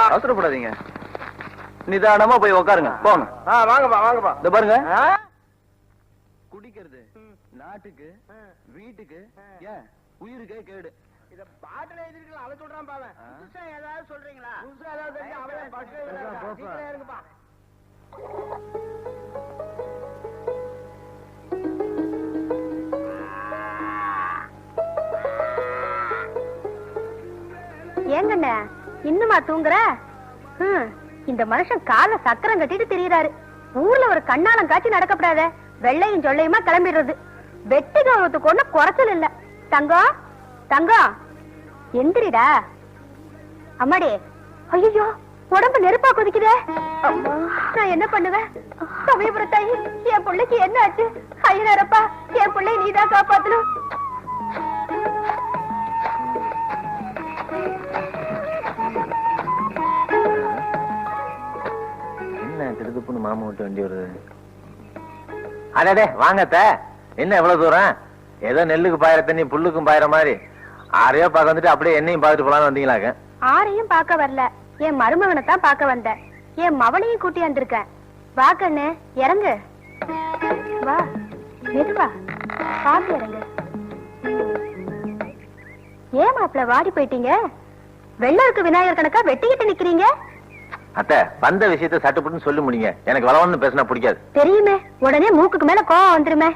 அவசரப்படாதீங்க, நிதானமா போய் உட்காருங்க. போங்க. வாங்கப்பா வாங்கப்பா. இந்த பாருங்க, குடிக்கிறது நாட்டுக்கு வீட்டுக்கு ஏன் உயிருக்கே கேடு. இத பாட்டில எழுதிருக்கலாம், அவன் சொல்றான் பாவன். புதுசா ஏதாவது சொல்றீங்களா? புதுசா ஏதாவது தெரிஞ்சு அவன் பஸ்ல இருக்குப்பா. ஏங்கண்ண இன்னுமா தூங்குற? இந்த மனுஷன் கால சக்கரம் கட்டிட்டு திரியறாரு. ஊர்ல ஒரு கண்ணாலம் காட்சி நடக்கப்படாத, வெள்ளையும் சொல்லையுமா கிளம்பிடுறது. வெட்டி கௌரவத்துக்கு ஒண்ணு குறைச்சல் இல்ல. தங்கம் தங்கம் எந்திரிடா. அம்மாடி, ஐயோ உடம்பு நெருப்பா கொதிக்குதே. நான் என்ன பண்ணுவேன்? சமயபுரத்தாயி, என் பிள்ளைக்கு என்ன ஆச்சு? ஐயனாரப்பா, என் பிள்ளை நீதான் காப்பாத்தணும். திருதுப்புன்னு மாமா விட்டு வண்டி வருது. அடடே வாங்கத்த, என்ன எவ்வளவு தூரம்? ஏதோ நெல்லுக்கு பாயிர தண்ணி புல்லுக்கும் பாயிர மாதிரி ஆரையோ பார்க்க வந்துட்டு அப்படியே என்னையும் பார்த்துட்டு போலான்னு வந்தீங்களாக்க? ஆரையும் பார்க்க வரல, என் மருமகனை தான் பார்க்க வந்தேன். என் மவனையும் கூட்டி வந்திருக்கேன். வா கண்ணு, இறங்கு. வா மெதுவா பார்த்து இறங்கு. ஏன் மாப்பிள்ள வாடி போயிட்டீங்க? வெள்ளருக்கு விநாயகர் கணக்கா வெட்டிக்கிட்டு நிக்கிறீங்க. அத்த, வந்த விஷயத்த சட்டுப்புட்டுன்னு சொல்லி முடிங்க. எனக்கு வளவன்னு பேசினா பிடிக்காது. தெரியுமே, உடனே மூக்குக்கு மேல கோவம் வந்துருமே.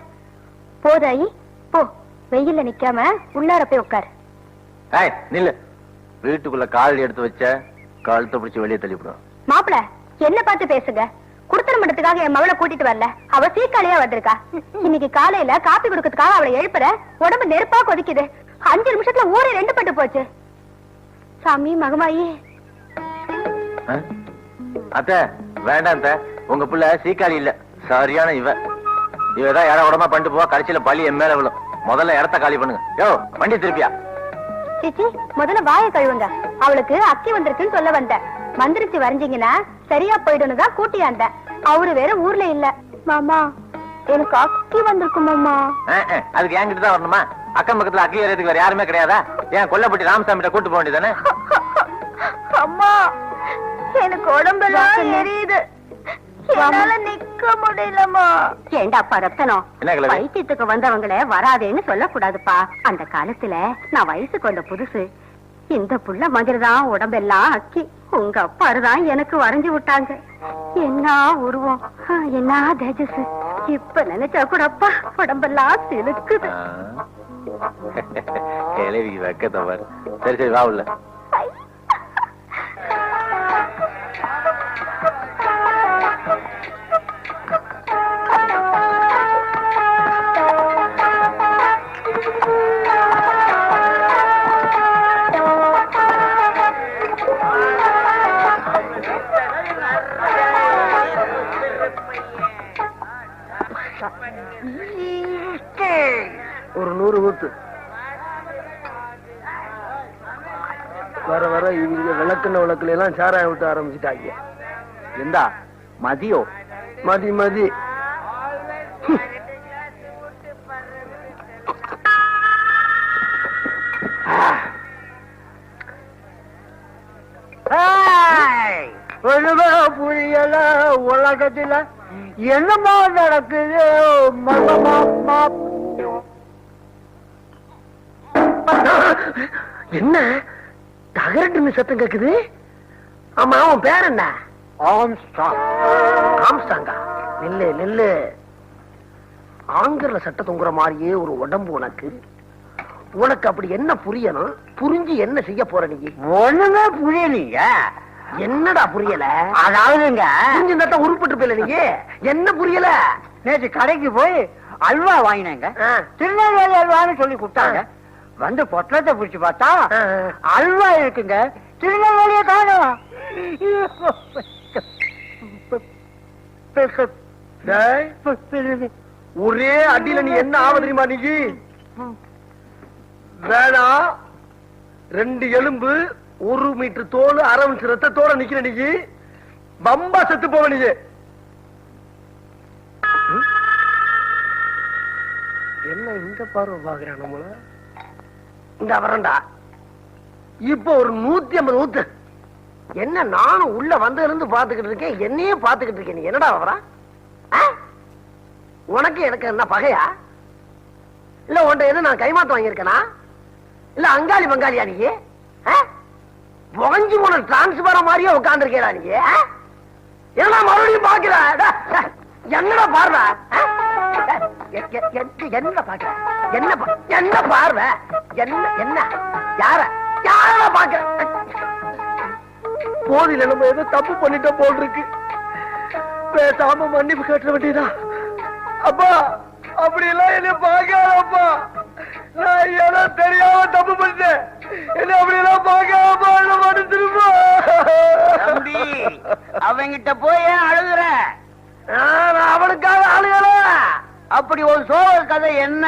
போதாயி போ, வெயில்ல நிக்காம உள்ளார போய் உட்காரு. நில்லு. வீட்டுக்குள்ள கால் எடுத்து வச்ச காலத்தை பிடிச்சி வெளியே தள்ளிவிடும். மாப்பிள, என்ன பார்த்து பேசுங்க. குடுத்தன மட்டத்துக்காக என் மவளை கூட்டிட்டு வரல, அவ சீக்காளியா வந்திருக்கா. இன்னைக்கு காலையில காப்பி குடுக்கறதுக்காக அவளை எழுப்புற, உடம்பு நெருப்பா கொதிக்குது. 5 நிமிஷத்துல ஊரே 2 பட்டு போச்சு. சாமி மகமாயி. அத்த வேண்டாம் அத்த, உங்க புள்ள சீக்காளி இல்ல, சரியான இவதான் யாரா உடம்பா பண்ணிட்டு போவா. கடைசியில பழி என் மேல விழும். முதல்ல இடத்த காலி பண்ணுங்க. யோ வண்டி திருப்பியா? சிச்சி, முதல்ல வாயை கழுவுங்க. அவளுக்கு அக்கி வந்திருக்குன்னு சொல்ல வந்தேன். மந்திரிச்சு வரைஞ்சீங்கன்னா சரியா போயிடுன்னு தான் கூட்டியாந்த. அவரு வேற ஊர்ல இல்ல. மாமா, எனக்கு அக்கி வந்திருக்கு மாமா. அதுக்கு என்கிட்ட தான் வரணுமா? அக்கம் பக்கத்துல அக்கி வரையதுக்கு வேற யாருமே கிடையாதா? ஏன் கொல்லப்பட்டி ராமசாமிட்ட கூட்டு போக வேண்டியதானே? அம்மா, எனக்கு உடம்பெல்லாம் எரியுது, என்னால நிக்க முடியலமா. ஏண்டாப்பா ரத்தனம், வைத்தியத்துக்கு வந்தவங்கள வராதேன்னு சொல்லக்கூடாதுப்பா. அந்த காலத்துல நான் வயசுக்கு வந்த புதுசு. இந்த புள்ள மாதிரிதான் உடம்பெல்லாம் அக்கி. உங்க அப்பாருதான் எனக்கு வரைஞ்சு விட்டாங்க. என்ன உருவம், என்ன தேஜஸ். இப்ப நினைச்சா கூட அப்பா உடம்பெல்லாம் சிலுக்குது. வைக்க தவறு. சரி சரி வா உள்ள. ஒரு 100 ஊத்து. வர வர இவங்க விளக்குன விளக்குல எல்லாம் சாராயம் விட்டு ஆரம்பிச்சுட்டாங்க. எந்தா மதியோ? மதி மதி. புரியல உலகத்துல என்னமா நடக்குது? என்ன தகரட்டு சத்தம் கேக்குது? ஆமா, அவன் பேர் என்ன? ஆம்ஸ்டாங்கா? நில்லு நில்லு. ஆங்கில சட்ட தொங்குற மாதிரியே ஒரு உடம்பு உனக்கு. உனக்கு அப்படி என்ன புரியணும்? புரிஞ்சு என்ன செய்ய போற நீ? ஒண்ணுமே புரியலீங்க. என்னடா புரியல? அதாவதுங்க புரிஞ்சுதான் உருப்பட்டு போயில. நீங்க என்ன புரியல? நேற்று கடைக்கு போய் அல்வா வாங்கினாங்க. திருநெல்வேலி அல்வான்னு சொல்லி கொடுத்தாங்க. வந்து பொட்டலத்தை பிடிச்சு பார்த்தா அல்வா இருக்குங்க, திருநெல்வேலியை காணும். ஒரே அடியில நீ என்ன ஆவ தெரியுமா? நீ வேணா 2 எலும்பு 1 மீட்டர் தோல் 1/2 இன்ச் ரத்தத்தோட நிக்கிற நீ பம்பா செத்து போவ. நீ என்ன இந்த பார்வை பாக்குறான் நம்மள? இந்த வரண்டா இப்போ ஒரு 150 ஊத்து. என்ன நானும் உள்ள வந்து இருந்து பாத்துக்கிட்டு இருக்கேன், என்னையே பாத்துக்கிட்டு இருக்கேன். நீ என்னடா வரா? உனக்கு எனக்கு என்ன பகையா? இல்ல உன்ட்ட எது நான் கைமாத்து வாங்கியிருக்கேனா? இல்ல அங்காளி பங்காளியா நீ? புகஞ்சு போன டிரான்ஸ்பர் மாதிரியே உட்கார்ந்துருக்கா நீ? என்ன மறுபடியும் பாக்குற? என்னடா பார்வ? என்ன பாக்குற? என்ன பார்வ? என்ன யார யார பாக்குற? போதில நம்ம ஏதோ தப்பு பண்ணிட்டோம் போல் இருக்கு. பேசாம மன்னிப்பு கேட்ட வேண்டியதா? அப்பா அப்படி எல்லாம் என்ன பாக்காதப்பா. நான் ஏதோ தெரியாம தப்பு பண்ணிட்டேன். என்ன அப்படி எல்லாம் பாக்காதப்பா. என்ன மன்னிச்சிருப்பா. தம்பி அவங்கிட்ட போய் ஏன் அழுகுற? நான் அவனுக்காக அழுகல. அப்படி ஒரு சோக கதை என்ன?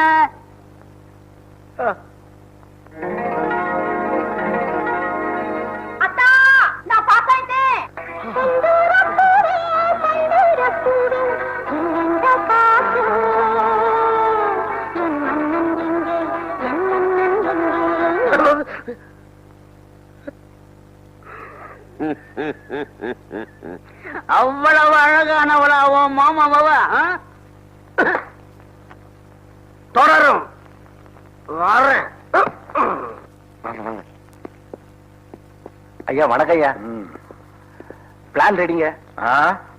அத்தா நான் பாஸ் ஆயிட்டேன். அவ்வளவு அழகானவளாவோ மாமாவா? தொடரும் வரேன். ஐயா வணக்கம் ஐயா. பிளான் ரெடிங்க.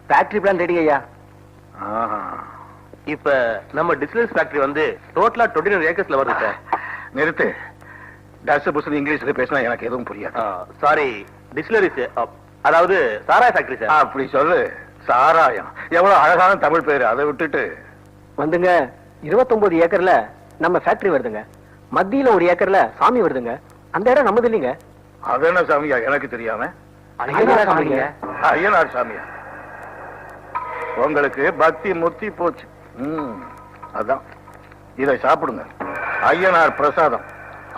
ஃபேக்டரி பிளான் ரெடி ஐயா. இப்ப நம்ம டிஸ்டிலரிஸ் ஃபேக்டரி வந்து டோட்டலா 29 ஏக்கர்ஸ்ல வருது சார். நிறுத்து. டஸ் புஸ் இங்கிலீஷ்ல பேசினா எனக்கு எதுவும் புரியாது. சாரி, டிஸ்டிலரிஸ் அதாவது சாராய ஃபேக்டரி சார். அப்படி சொல்லு. சாராயம் எவ்வளவு அழகான தமிழ் பேரு. அதை விட்டுட்டு வந்துங்க 29 ஏக்கர்ல நம்ம ஃபேக்டரி வருதுங்க. மத்தியில 1 ஏக்கர்ல சாமி வருதுங்க. அந்த இடம் நம்மது இல்லைங்க. அது என்ன சாமியா எனக்கு தெரியாம? ஐயனார் சாமியா? உங்களுக்கு பக்தி முத்தி போச்சு. அதான் இதை சாப்பிடுங்க. ஐயனார் பிரசாதம்.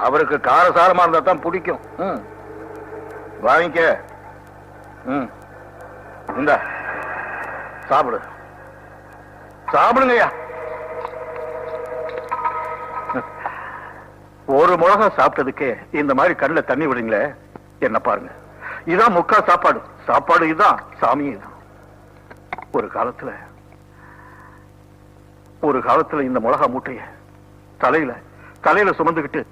அவருக்கு காரசாரமா இருந்தா தான் பிடிக்கும். வாங்கிக்க. இந்த சாப்பிடு. சாப்பிடுங்கய்யா. ஒரு முழகம் சாப்பிட்டதுக்கே இந்த மாதிரி கண்ணுல தண்ணி விடுங்களே. என்ன பாருங்க, இதான் முக்கா சாப்பாடு. சாப்பாடு இதான், சாமி இதான். ஒரு காலத்துல இந்த மிளகா மூட்டைய தலையில சுமந்துகிட்டு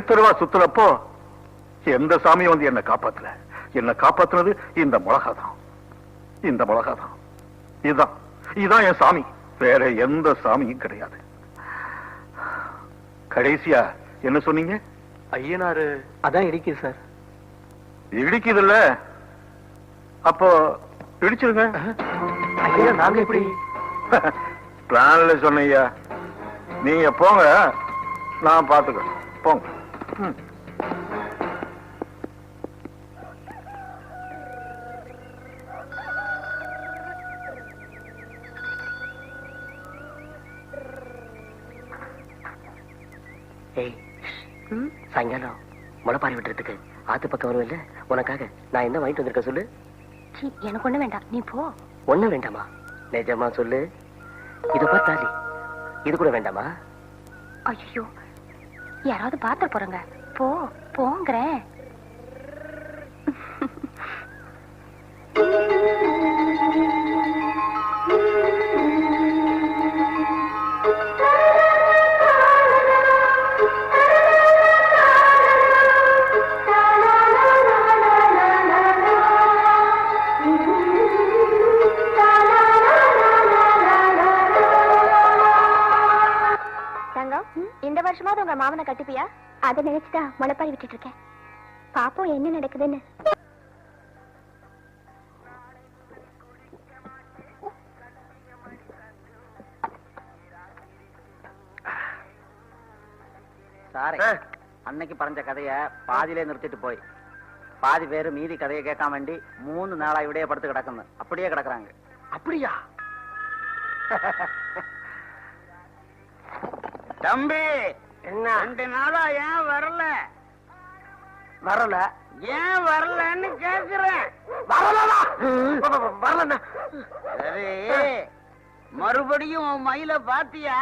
தெருவா சுத்துறப்போ எந்த சாமியும் வந்து என்ன காப்பாத்தல. என்ன காப்பாத்துனது இந்த மிளகாதான். இந்த மிளகாதான். இதான் என் சாமி. வேற எந்த சாமியும் கிடையாது. கடைசியா என்ன சொன்னீங்க? ஐயனாரு அதான் இடிக்குது சார். இடிக்குது இல்ல? அப்போ இடிச்சிருங்க. ஐயா நாங்க எப்படி? பிளான்ல சொன்னையா. நீங்க போங்க, நான் பாத்துக்கிறேன். போங்க. சாயங்காலம் முளைப்பாரி விட்டுறதுக்கு ஆத்து பக்கம் வருவல்ல, உனக்காக நான் என்ன வாங்கிட்டு வந்திருக்க சொல்லு. எனக்கு ஒண்ணு வேண்டாம், நீ போ. ஒண்ணு வேண்டாமா? நிஜமா சொல்லு. இது பார்த்தாலி இது கூட வேண்டாமா? ஐயோ யாராவது பாத்து போறாங்க. போங்கிறேன். இந்த வருஷமாவது உங்க மாமனை கட்டிப்பியா? அதை நினைச்சுதான் முளைப்பாரி விட்டுட்டு இருக்கேன். பாப்போம் என்ன நடக்குதுன்னு. சாரி, அன்னைக்கு பறஞ்ச கதைய பாதியிலே நிறுத்திட்டு போய் பாதி பேரு மீதி கதையை கேட்காம வேண்டி 3 நாளாய் விடைய படுத்து கிடக்குன்னு அப்படியே கிடக்குறாங்க. அப்படியா? தம்பி என்ன 2 நாளா ஏன் வரல? ஏன் வரலன்னு கேக்குறேன். வரல. சரி, மறுபடியும் உன் மயில பாத்தியா?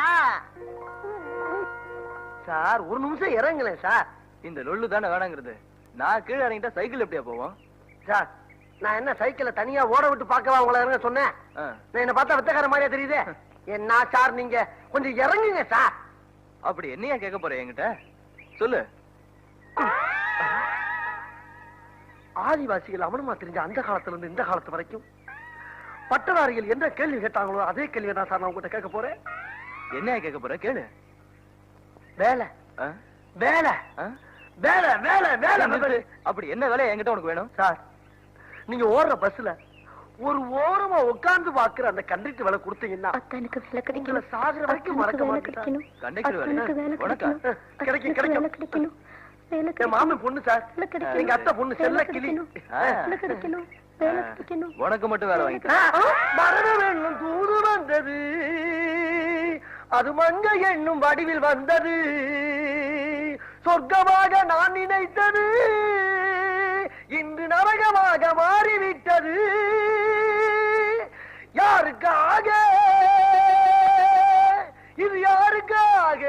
சார் ஒரு நிமிஷம் இறங்குங்களேன் சார். இந்த லொள்ளு தானே வேணாங்கிறது. நான் கீழே இறங்கிட்டா சைக்கிள் எப்படியா போவோம்? சார் நான் என்ன சைக்கிளை தனியா ஓட விட்டு பார்க்கவா உங்களை இறங்க சொன்னேன்? நான் என்ன பார்த்தா வித்தக்கார மாதிரியா தெரியுது? என்ன சார் நீங்க கொஞ்சம் இறங்குங்க சார். அப்படி என்னையா கேட்க போற என்கிட்ட? சொல்லு. ஆதிவாசிகள் அவனுமா தெரிஞ்ச அந்த காலத்துல இருந்து இந்த காலத்து வரைக்கும் பட்டதாரிகள் என்ன கேள்வி கேட்டாங்களோ அதே கேள்வி தான் சார் நான் உங்ககிட்ட கேட்க போறேன். என்னையா கேட்க போற? கேளு. வேலை ஆ? வேலை ஆ? வேலை வேலை வேலை. அப்படி என்ன வேலை என்கிட்ட உனக்கு வேணும்? சார் நீங்க ஓடுற பஸ்ல ஒரு ஓரமா உட்கார்ந்து பாக்குற அந்த கண்டக்டர் வேலை கொடுத்தீங்கன்னா அத்தனுக்கு வேலை உங்களை கிடைக்கணும். சாகுற வரைக்கும் மறக்க வேலை மாட்டேன். கிடைக்கணும். கண்டக்டர் வேலை அத்தனுக்கு வேலை உனக்கா? கிடைக்கணும். கிடைக்கும் வேலை கிடைக்கும். கிடைக்கணும். வேலை என் கிடைக்கணும். மாமன் பொண்ணு சார். வேலை கிடைக்கணும். எங்க அத்தை பொண்ணு செல்ல கிளி. வேலை கிடைக்கணும். வேலை கிடைக்கணும். உனக்கு மட்டும் வேலை வாங்கிக்க. மரண வேணும் தூது வந்தது, அது மங்க என்னும் வடிவில் வந்தது, சொர்க்கமாக நான் நினைத்தது இன்று நரகமாக மாறிவிட்டது. யாருக்காக இது யாருக்காக?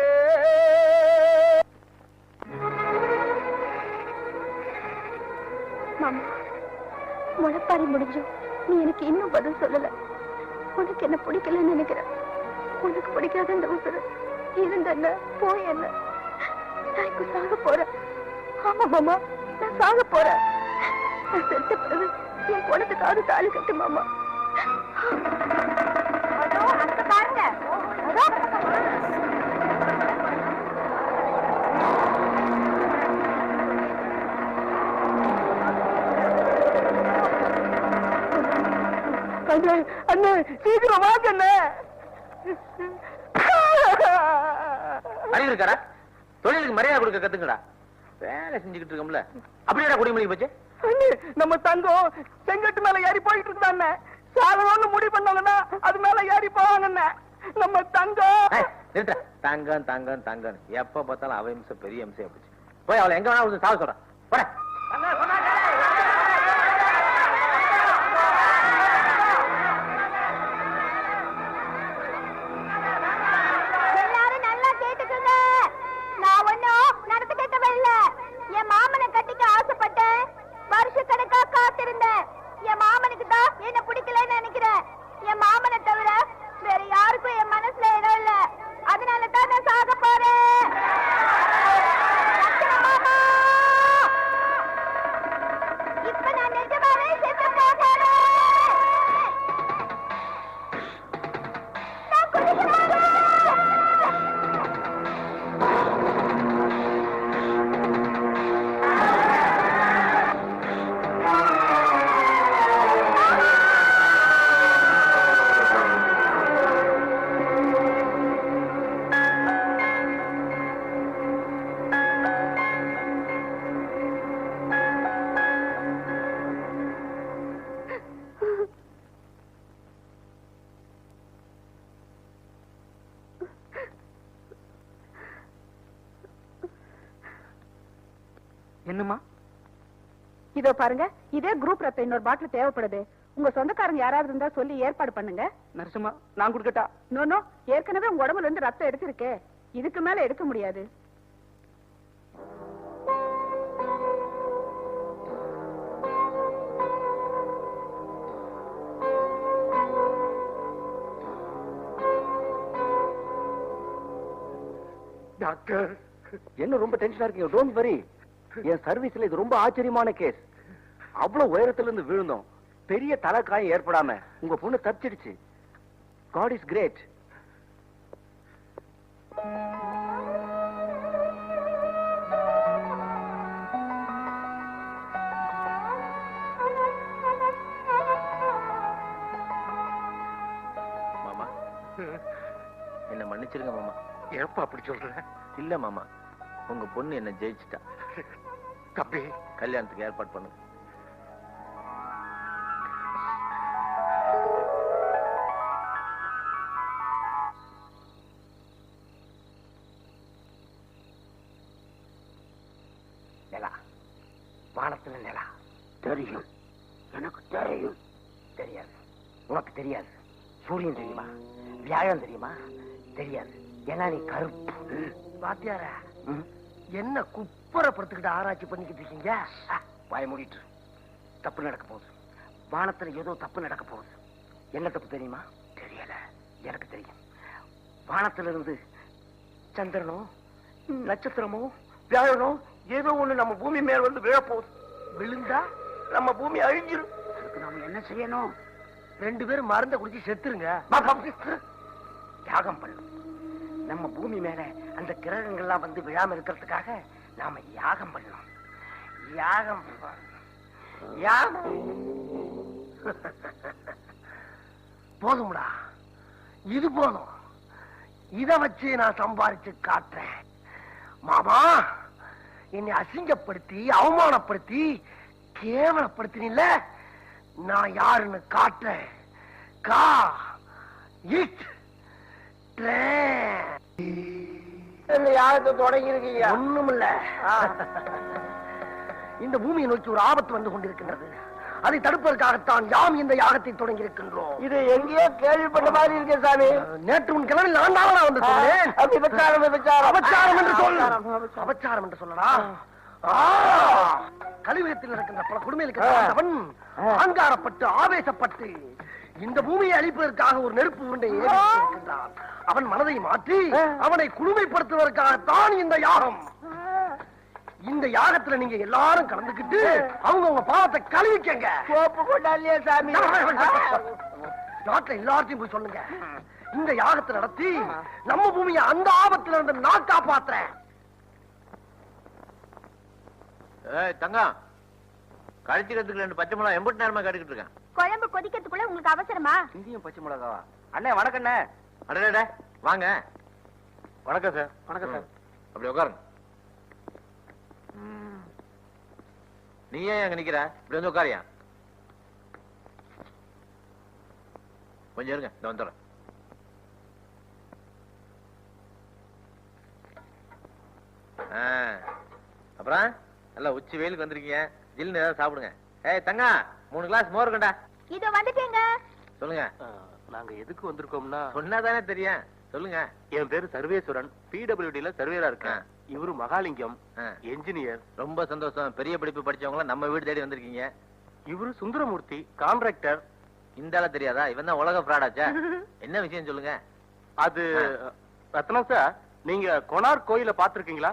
மாமா முளைப்பாரி முடிஞ்சோம். நீ எனக்கு இன்னும் பதில் சொல்லல. உனக்கு என்ன பிடிக்கலன்னு நினைக்கிறேன். உனக்கு பிடிக்காத இந்த உசுறு இருந்தல்ல போய் என்ன? நான் இப்ப சாக போறேன். ஆமா மாமா நான் சாக போறேன். நான் செத்த பிறகு என் குணத்துக்காக தாலி கட்டு மாமா. அங்க பாருங்க. அண்ணே சீக்கிரம் வாங்க அண்ணே. அறிவு இருக்காரா? தொழிலுக்கு மரியாதை கொடுக்க கத்துங்கடா. வேலை செஞ்சுக்கிட்டு இருக்கோம்ல, அப்படியே குடிமொழி போச்சு. அண்ணே நம்ம தங்கம் செங்கட்டு மேல ஏறி போயிட்டு இருக்குதாண்ணே. சாகணும்னு முடிவு பண்ணவங்கன்னா அது மேல ஏறி போவாங்கண்ணே. நம்ம தங்கம் நிறுத்த. தங்கம் தங்கம் தங்கம் எப்ப பார்த்தாலும் அவ இம்சம் பெரிய இம்சம் போச்சு. போய் அவளை எங்க வேணா சாக சொல்றேன். போட. எல்லாரும் நல்லா கேட்டுக்குங்க. நான் ஒண்ணும் நடத்து கேட்கவில்ல. என் மாமனை கட்டிக்க ஆசைப்பட்டேன். வருஷக்கணக்கா காத்திருந்தேன். என் மாமனுக்கு தான் என்ன பிடிக்கலன்னு நினைக்கிறேன். என் மாமனை தவிர வேற யாருக்கும் என் மனசுல இடம் இல்ல. அதனால தான் நான் சாக போறேன். மாமா, இப்ப நான் நிஜமாவே செத்து போகிறேன். நான் குடிக்கிறேன். என்னம்மா இதோ பாருங்க, இதே குரூப் ரத்த இன்னொரு பாட்டில் தேவைப்படுது. உங்க சொந்தக்காரங்க யாராவது இருந்தா சொல்லி ஏற்பாடு பண்ணுங்க. நரசிம்மா நான் கொடுக்கட்டா? நோ ஏற்கனவே உங்க உடம்புல இருந்து ரத்தம் எடுத்திருக்கே. இதுக்கு மேல எடுக்க முடியாது. டாக்டர் என்ன ரொம்ப டென்ஷனா இருக்கீங்க? Don't worry. என் சர்வீஸ்ல இது ரொம்ப ஆச்சரியமான கேஸ். அவ்வளவு உயரத்துல இருந்து விழுந்தோம், பெரிய தலைக்காயம் ஏற்படாம உங்க பொண்ணு தப்பிச்சிடுச்சு. God is great. மாமா என்ன மன்னிச்சிருங்க மாமா. ஏப்பா அப்படி சொல்ற? இல்ல மாமா, உங்க பொண்ணு என்ன ஜெயிச்சுட்டா. தம்பி கல்யாணத்துக்கு ஏற்பாடு பண்ணுங்க. நிலா, வானத்துல நிலா தெரியும். எனக்கு தெரியும். தெரியாது. உனக்கு தெரியாது. சூரியன் தெரியுமா? வியாழம் தெரியுமா? தெரியாது. ஏன்னா நீ கருப்பு. வாத்தியார என்ன குப்பரப்படுத்திக்கிட்டு ஆராய்ச்சி பண்ணிக்கிட்டு இருக்கீங்க? வாய மூடிட்டு தப்பு நடக்க போகுது. வானத்துல ஏதோ தப்பு நடக்க போகுது. என்ன தப்பு தெரியுமா? தெரியல, எனக்கு தெரியும். வானத்துல இருந்து சந்திரனோ நட்சத்திரமோ வியாழனோ ஏதோ ஒண்ணு நம்ம பூமி மேல் வந்து விழப்போகுது. விழுந்தா நம்ம பூமி அழிஞ்சிரும். அதுக்கு நாம என்ன செய்யணும்? 2 பேரும் மருந்த குடிச்சு செத்துருங்க. யாகம் பண்ணணும். நம்ம பூமி மேல அந்த கிரகங்கள்லாம் வந்து விழாம இருக்கிறதுக்காக நாம யாகம் பண்ணணும். யாகம் யாகம் போதும்டா, இது போதும். இத வச்சு நான் சம்பாரிச்சு காட்டுறேன். மாமா, என்னை அசிங்கப்படுத்தி அவமானப்படுத்தி கேவலப்படுத்தினில்ல, நான் யாருன்னு காட்டுறேன். கா இட் யாகத்தை தொடங்கி இருக்கீங்க? ஒண்ணுமில்ல. இந்த பூமியை நோக்கி ஒரு ஆபத்து வந்து கொண்டிருக்கின்றது. அதை தடுப்பதற்காகத்தான் யாம் இந்த யாகத்தை தொடங்கி இருக்கின்றோம். இது எங்கேயோ கேள்விப்பட்ட மாதிரி இருக்கு சாமி. நேற்று உன் கிழமை நான் தான் வந்து சொன்னேன். விபச்சாரம் அபச்சாரம் என்று சொல். அபச்சாரம் என்று சொல்லடா. கலியுகத்தில் நடக்கின்ற பல கொடுமைகளுக்கு அவன் அங்காரப்பட்டு ஆவேசப்பட்டு இந்த பூமியை அழிப்பதற்காக ஒரு நெருப்பு உருண்டை ஏற்படுத்தியிருக்கின்றான். அவன் மனதை மாற்றி அவனை குளுமைப்படுத்துவதற்காகத்தான் இந்த யாகம். இந்த யாகத்துல நீங்க எல்லாரும் கலந்துக்கிட்டு அவங்க பாவத்தை கழுவிக்கங்க. சாமி நாட்டுல எல்லாத்தையும் போய் சொல்லுங்க. இந்த யாகத்தை நடத்தி நம்ம பூமியை அந்த ஆபத்துல இருந்து நான் காப்பாத்துறேன். தங்கம், கழிச்சுக்கிறதுக்கு 2 பச்சை மிளகா எம்பட்டு நேரமா கடிக்கிட்டு இருக்கேன். குழம்பு கொதிக்கிறதுக்குள்ள உங்களுக்கு அவசரமா? இந்தியும் பச்சை மிளகாவா? அண்ணே வணக்கம். அடடே வாங்க. வணக்கம் சார். வணக்கம் சார். அப்படி உட்காருங்க. நீ ஏன் அங்க நிக்கிற? இப்படி வந்து உட்காரியா? கொஞ்சம் இருங்க, இந்த வந்துடுறேன். அப்புறம் நல்லா உச்சி வெயிலுக்கு வந்திருக்கீங்க. ஜில்லுன்னு ஏதாவது சாப்பிடுங்க. ஏய் தங்கா, 3 கிளாஸ் மோர் கண்டா. இதோ வந்துட்டேங்க. சொல்லுங்க. நாங்க எதுக்கு வந்திருக்கோம்னா, சொன்னாதானே தெரியும். சொல்லுங்க. என் பேரு சர்வேஸ்வரன், பிடபிள்யூடில சர்வேரா இருக்கேன். இவரு மகாலிங்கம், ஆ. என்ஜினியர். ரொம்ப சந்தோஷம். பெரிய படிப்பு படிச்சவங்கள நம்ம வீடு தேடி வந்திருக்கீங்க. இவரு சுந்தரமூர்த்தி, கான்ட்ராக்டர். இந்த ஆள தெரியாதா? இவன் தான் உலக ஃப்ராடாச்சா? என்ன விஷயம் சொல்லுங்க. அது ரத்னா சார், நீங்க கொனார்க் கோயில பாத்திருக்கீங்களா?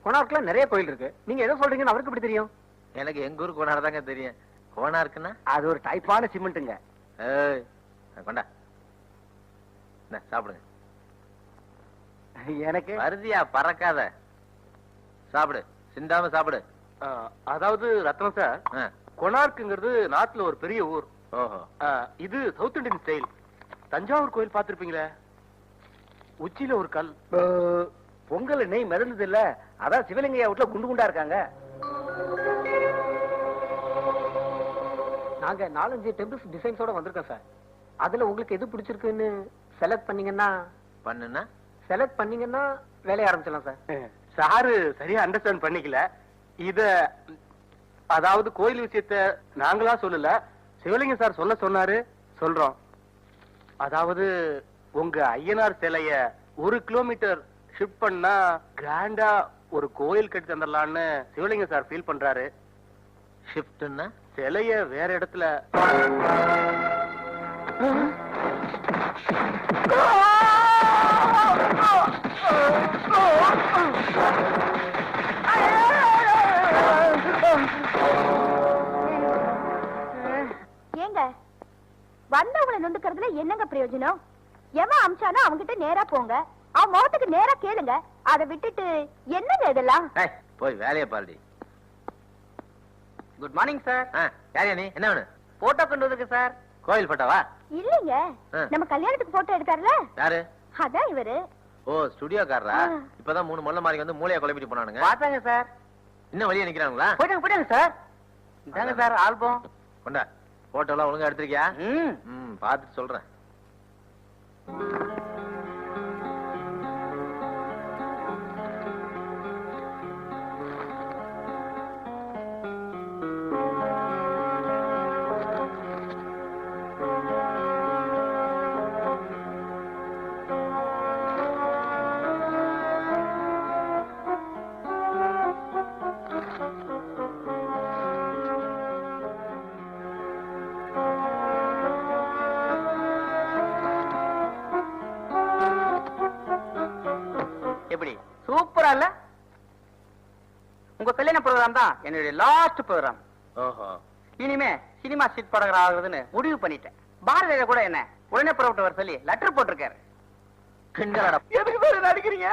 கொனார்க்ல நிறைய கோயில் இருக்கு. நீங்க எதை சொல்றீங்கன்னு அவருக்கு எப்படி தெரியும்? எனக்கு எங்க ஊர் கோனார் தாங்க தெரியும். கோனார்க்குன்னா அது ஒரு டைப்பான சிமெண்ட்டுங்க. ஏய், கொண்டா சாப்பிடுங்க. எனக்கு வருதியா பறக்காத. சாப்பிடு, சிந்தாம சாப்பிடு. அதாவது ரத்னா சார், கொனார்க்குங்கிறது நாட்டுல ஒரு பெரிய ஊர். ஓஹோ. இது சவுத் இந்தியன் ஸ்டைல். தஞ்சாவூர் கோயில் பாத்திருப்பீங்களே, உச்சியில ஒரு கல். பொங்கல் நெய் மிதந்தது இல்ல, அதான் சிவலிங்கையா வீட்டுல குண்டு குண்டா இருக்காங்க. நாங்க 4-5 டெம்பிள்ஸ் டிசைன்ஸோட வந்திருக்கோம் சார். அதுல உங்களுக்கு எது பிடிச்சிருக்குன்னு செலக்ட் பண்ணீங்கன்னா வேலைய ஆரம்பிச்சலாம் சார். சாரு சரியா அண்டர்ஸ்டாண்ட் பண்ணிக்கல. இத அதாவது கோயில் விஷயத்த நாங்களா சொல்லல, சிவலிங்க சார் சொன்னாரு, சொல்றோம். அதாவது உங்க ஐயனார் சிலைய 1 கிலோமீட்டர் ஷிஃப்ட் பண்ணா கிராண்டா ஒரு கோயில் கட்டி தந்துடலான்னு சிவலிங்க சார் ஃபீல் பண்றாரு. ஷிஃப்ட்னா சிலைய வேற இடத்துல. ஏங்க, வந்தவங்களை நொந்துக்கிறதுல என்னங்க பிரயோஜனம்? எவன் அமிச்சானோ அவங்கிட்ட நேரா போங்க. அவன் முகத்துக்கு நேரா கேளுங்க. அதை விட்டுட்டு என்னங்க இதெல்லாம்? போய் வேலையை பாருடி. Good morning sir. யாரியா நீ? என்ன வேணும்? போட்டோ கொண்டு வந்திருக்கு சார். கோயில் போட்டோவா? இல்லைங்க, நம்ம கல்யாணத்துக்கு போட்டோ எடுத்தார்ல, யாரு? அதான் இவரு. ஓ, ஸ்டுடியோக்காரரா? இப்பதான் 3 மொல்ல மாதிரி வந்து மூளைய குழப்பிட்டு போனானுங்க. பாத்தாங்க சார். இன்னும் வெளியே நிக்கிறாங்களா? போயிட்டாங்க சார். இதாங்க சார் ஆல்பம். கொண்டா. போட்டோ எல்லாம் ஒழுங்கா எடுத்திருக்கியா? பாத்துட்டு சொல்றேன். உங்க கல்யாண ப்ரோக்ராம் தான் என்னுடைய லாஸ்ட் ப்ரோக்ராம். ஓஹோ. இனிமே சினிமா சீட் படகர் ஆகுறதுன்னு முடிவு பண்ணிட்டேன். பாரதிய கூட என்ன உடனே புறப்பட்டு வர சொல்லி லெட்டர் போட்டிருக்காரு. கிண்டலடா. எதுக்கு சார் நடிக்கிறீங்க?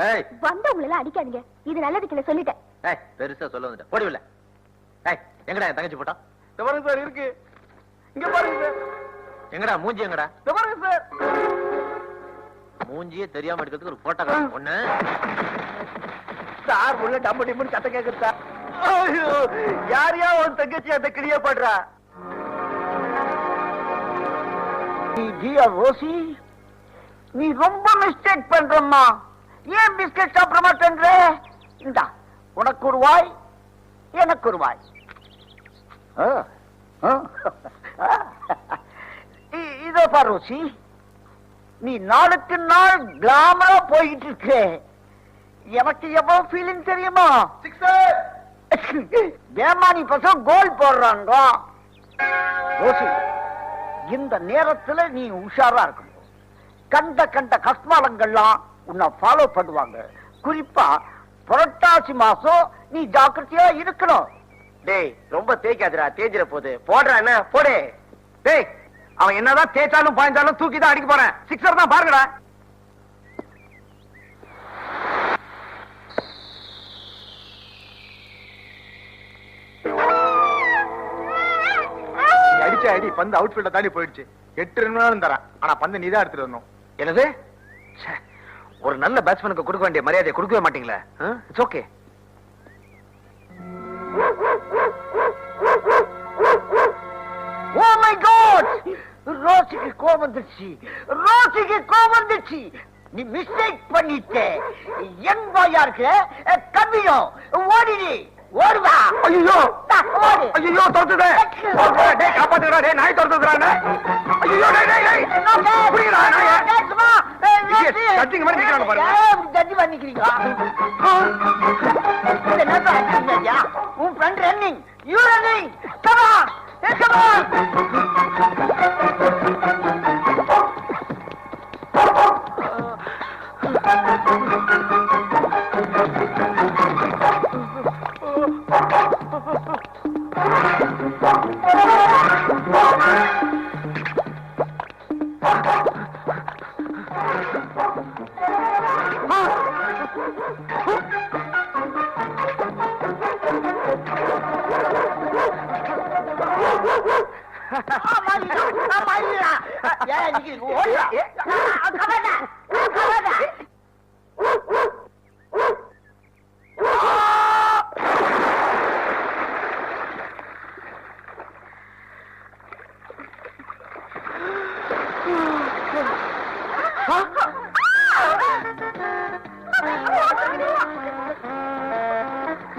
ஏய், வந்தவங்களை எல்லாம் அடிக்காதீங்க. இது நல்லதுக்கு இல்ல சொல்லிட்டேன். ஏய், பெருசா சொல்ல வந்துட்ட. போடி உள்ள. ஏய், எங்கடா என் தங்கச்சி போட்டா? இந்த பாருங்க சார் இருக்கு. இங்க பாருங்க சார். எங்கடா மூஞ்சி எங்கடா? இந்த பாருங்க சார். மூஞ்சியே தெரியாம எடுக்கிறதுக்கு ஒரு போட்டோ காட்டு. ஒண்ணு சார் உள்ள டம்மு டிம்முன்னு சத்தம் கேக்குது சார். ஐயோ, யாரையா உன் தங்கச்சி அந்த கிளிய பண்றா? ரோசி, நீ ரொம்ப மிஸ்டேக் பண்றம்மா. ஏன் பிஸ்கட் சாப்பிட மாட்டேன்ற? இந்தா உனக்கு ஒரு வாய், எனக்கு ஒரு வாய். இதோ பாரு ரோசி, நீ நாளுக்கு நாள் கிளாமரா போயிட்டு இருக்க. எனக்கு எவ்வளவு ஃபீலிங் தெரியுமா? ஏமானி பசங்க கோல் போடுறாங்க. ரோசி, இந்த நேரத்துல நீ உஷாரா இருக்கணும். கண்ட கண்ட கஸ்மாலங்கள்லாம் உன்னை ஃபாலோ பண்ணுவாங்க. குறிப்பா புரட்டாசி மாசம் நீ ஜாக்கிரதையா இருக்கணும். டேய், ரொம்ப தேய்க்காதுடா, தேய்ச்சிட போகுது. போடுறா என்ன போடு. டேய், அவன் என்னதான் தேய்ச்சாலும் பாய்ந்தாலும் தூக்கி தான் அடிக்க போறேன். சிக்ஸர் தான் பாருங்கடா. அடிச்ச அடி பந்து அவுட் ஃபீல்ட தாண்டி போயிடுச்சு. 8 ரன் தரேன். ஆனா பந்து நீதான் எடுத்துட்டு வரணும். என்னது? ஒரு நல்ல பேட்ஸ்மேனுக்கு கொடுக்க வேண்டிய மரியாதையை கொடுக்கவே மாட்டீங்களா? It's okay. Oh my God, ரோசிக்கு கோபம் வந்துச்சு. ரோசிக்கு கோபம் வந்துச்சு. நீ மிஸ்டேக் பண்ணிட்ட. யங் பாயா இருக்க, கம்மியும் ஓடிடி. ஓடுவா. ஐயோ ஐயோ, தோத்துதே. டேய், காப்பாத்துடா. டேய், நாய் தோத்துறானே. ஐயோ, டேய் டேய் டேய், புடிடா நாயே. கட்டிங்க மாதிரி நிக்கறாங்க பாருங்க. ஜட்ஜி பண்ணிக்கிறீங்க. இந்த நேரத்துல அடிச்சீங்கயா. உன் friend running, you running. Come on, come on.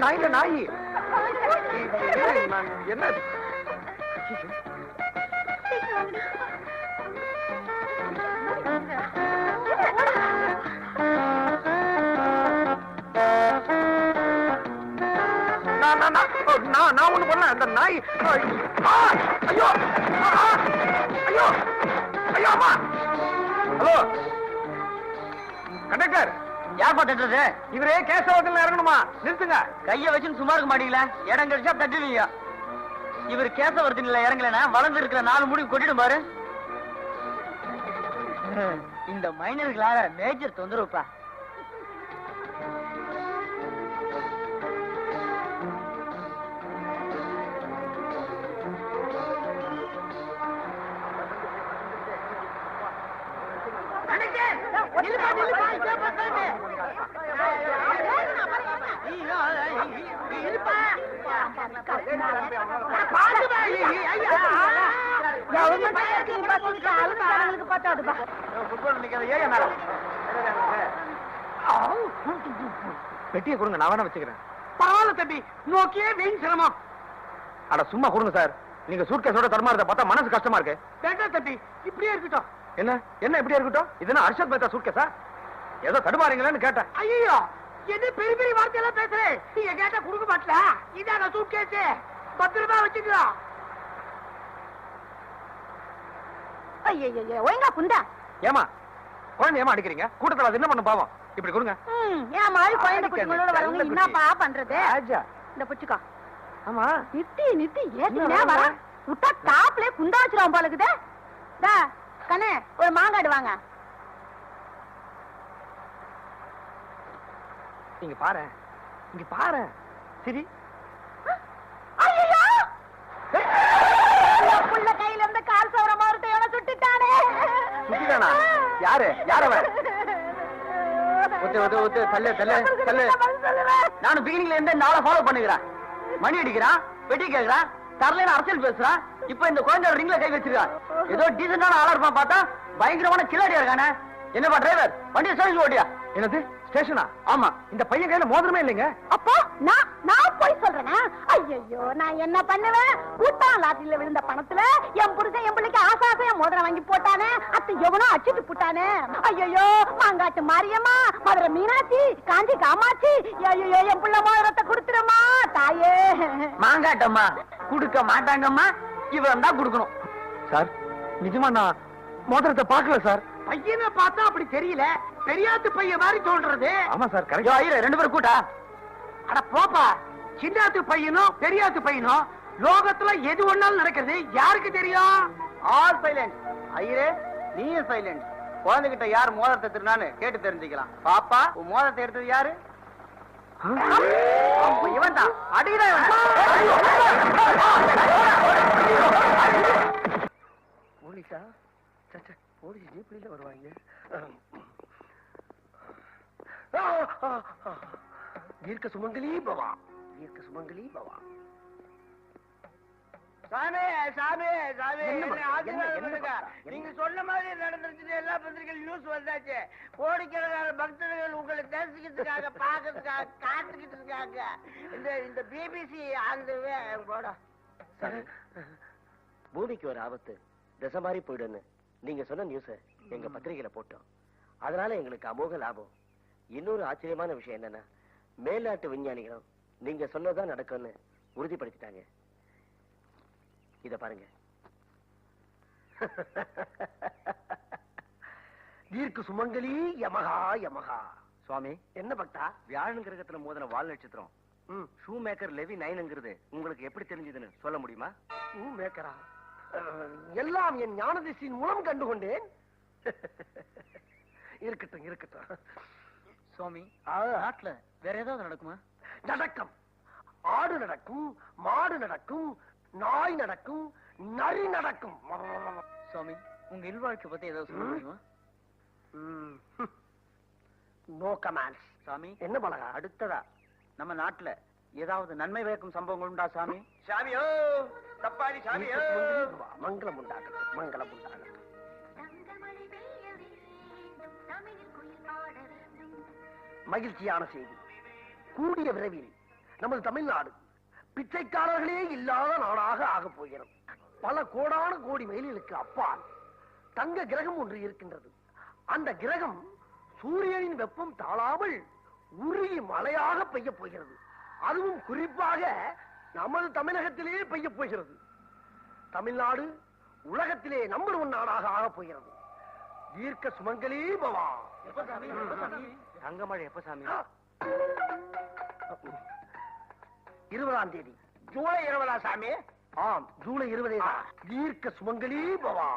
நாய் நாய் என்ன? நான் ஒண்ணு பண்ண. அந்த நாய் ஐயோ ஐயோ ஐயோ அம்மா. ஹலோ கண்டக்டர், யார் பாத்துறது? இவரே கேசவத்தில் இறங்கணுமா? நிறுத்துங்க. கைய வச்சுன்னு சும்மா இருக்க மாட்டீங்களா? இடம் கிடைச்சா தட்டுவீங்க. இவர் கேசவர்த்தினில இறங்கலன்னா வளர்ந்து இருக்கிற 4 முடி கொட்டிடும் பாரு. இந்த மைனர்களால மேஜர் தொந்தரவுப்பா. பெட்டியை கொடுங்க, நான் வேணா வச்சுக்கிறேன். பரவாயில்ல தம்பி, நோக்கியே வீண் சிரமம். அட சும்மா கொடுங்க சார். நீங்க சூட்கேஸோட தர்மாரத்தை பார்த்தா மனசு கஷ்டமா இருக்கு. வேண்டாம் தம்பி, இப்படியே இருக்கட்டும். என்ன என்ன இப்படியே இருக்கட்டும்? இதுனா அர்ஷத் மேத்தா சூட்கேஸா? ஏதோ தடுமாறீங்களான்னு கேட்டேன். ஐயோ, என்ன பெரிய பெரிய வார்த்தையெல்லாம் பேசுறேன். நீங்க கேட்டா கொடுக்க மாட்டல. இதான சூட்கேஸ், பத்திரமா வச்சுக்கலாம். ஐயோ ஒழுங்கா குந்தா. ஏமா குழந்தை ஏமா அடிக்கிறீங்க? கூட்டத்தில் அது என்ன பண்ண பாவம்? இப்படி கொடுங்க. ஏன் மாதிரி குழந்தை குட்டிங்களோட வரவங்க என்னப்பா பண்றது? ராஜா. இந்த புச்சுக்கோ. ஆமா நித்தி ஏத்தினே வர விட்டா டாப்ல குண்டா வச்சிரும் போல இருக்குதே. டா கண்ணே ஒரு மாங்காடு வாங்க. இங்க பாரு சரி. ஐயோ புள்ள கையில இருந்த கால் சவர மாரத்தை எவன சுட்டுட்டானே. சுட்டுட்டானா? யாரு அவன்? நானும் பிகினிங்ல இருந்து இந்த ஆளை ஃபாலோ பண்ணுகிறேன். மணி அடிக்கிறான், வெட்டி கேட்கிறான், தரலைன்னு அரசியல் பேசுறான். இப்ப இந்த குழந்தை ரிங்ல கை வச்சிருக்கான். ஏதோ டீசென்டான ஆளா இருப்பான், பார்த்தா பயங்கரமான கில்லாடியா இருக்கானே. என்னப்பா டிரைவர், வண்டியை ஸ்டேஷன் ஓட்டியா? என்னது ஸ்டேஷனா? ஆமா. இந்த பையன் கையில மோதிரமே இல்லைங்க. அப்போ நான் போய் சொல்றேனா? ஐயோ நான் என்ன பண்ணுவேன்? கூட்டான் லாட்டரியில விழுந்த பணத்துல என் புருஷன் என் பிள்ளைக்கு ஆசாசையா மோதிரம் வாங்கி போட்டானே. அத்தை எவனோ அச்சிட்டு போட்டானே. ஐயோ மாங்காட்டு மாரியம்மா, மதுரை மீனாட்சி, காஞ்சி காமாட்சி, ஐயோ என் பிள்ளை மோதிரத்தை கொடுத்துருமா தாயே. மாங்காட்டம்மா குடுக்க மாட்டாங்கம்மா, இவன் தான் குடுக்கணும். சார் நிஜமா நான் மோதிரத்தை பார்க்கல சார். பையனை பார்த்தா அப்படி தெரியல, பெரியாத்து பையன் மாதிரி தோன்றது. ஆமா சார் கரெக்ட். ஐயோ ரெண்டு பேரும் கூட்டா. அட போப்பா, சின்னாத்து பையனும் பெரியாத்து பையனும் லோகத்துல எது ஒண்ணாலும் நடக்கிறது யாருக்கு தெரியும்? All silent. ஐயரே நீயும் சைலண்ட். குழந்தைகிட்ட யார் மோதிரத்தை திருநான்னு கேட்டு தெரிஞ்சுக்கலாம். பாப்பா உன் மோதிரத்தை எடுத்தது யாரு? இவன் தான். அடிதான் போலீஸா? போலீஸ் ஜீப்ல வருவாங்க. தீர்க்க சுமங்கலி பவா, தீர்க்க சுமங்கலி பவா. சாமி சாமி சாமி என்ன ஆசீர்வாதம் பண்ணுங்க. நீங்க சொன்ன மாதிரி நடந்துருச்சு. எல்லா பத்திரிகைகள் நியூஸ் வந்தாச்சு. கோடிக்கணக்கான பக்தர்கள் உங்களை தேசிக்கிறதுக்காக பாக்கிறதுக்காக காத்துக்கிட்டு இருக்காங்க. இந்த பிபிசி அந்த போட பூமிக்கு ஒரு ஆபத்து திசை மாதிரி போயிடுன்னு நீங்க சொன்ன நியூஸ எங்க பத்திரிகையில போட்டோம். அதனால எங்களுக்கு அமோக லாபம். இன்னொரு ஆச்சரியமான விஷயம் என்னன்னா, மேல்நாட்டு விஞ்ஞானிகளும் நீங்க சொன்னதான் நடக்கும்னு உறுதிப்படுத்திட்டாங்க. இத பாருங்க. தீர்க்கு சுமங்கலி யமகா யமகா. சுவாமி, என்ன பக்தா? வியாழன் கிரகத்துல மோதின வால் நட்சத்திரம் ஷூ மேக்கர் லெவி 9ங்கிறது உங்களுக்கு எப்படி தெரிஞ்சதுன்னு சொல்ல முடியுமா? ஷூ மேக்கரா? எல்லாம் என் ஞானதிசியின் மூலம் கண்டுகொண்டேன். இருக்கட்டும். சுவாமி நாட்டுல வேற ஏதாவது நடக்குமா? நடக்கும். ஆடு நடக்கும், மாடு நடக்கும், நாய் நடக்கும், நரி நடக்கும். சுவாமி உங்க இல்வாழ்க்கை பத்தி ஏதாவது சொல்ல முடியுமா? No comments. சாமி என்ன பழகா? அடுத்ததா நம்ம நாட்டுல ஏதாவது நன்மை பயக்கும் சம்பவங்கள் உண்டா சாமி? சாமியோ தப்பாடி சாமியோ. மங்களம் உண்டாகட்டும், மங்களம் உண்டாகட்டும். மகிழ்ச்சியான செய்தி. கூடிய விரைவில் நமது தமிழ்நாடு பிச்சைக்காரர்களே இல்லாத நாடாக ஆகப் போகிறது. பல கோடான கோடி மைல்களுக்கு அப்பால் தங்க கிரகம் ஒன்று இருக்கின்றது. அந்த கிரகம் சூரியனின் வெப்பம் தாழாமல் உருகி மழையாக பெய்ய போகிறது. அதுவும் குறிப்பாக நமது தமிழகத்திலே பெய்ய போகிறது. தமிழ்நாடு உலகத்திலே நம்பர் 1 நாடாக ஆகப் போகிறது. தீர்க்க சுமங்கலி பவா. தங்கமழை எப்ப சாமி? 20ஆம் தேதி. ஜூலை 20 சாமி? ஆம், ஜூலை 20 தான். தீர்க்க சுமங்கலி பவா.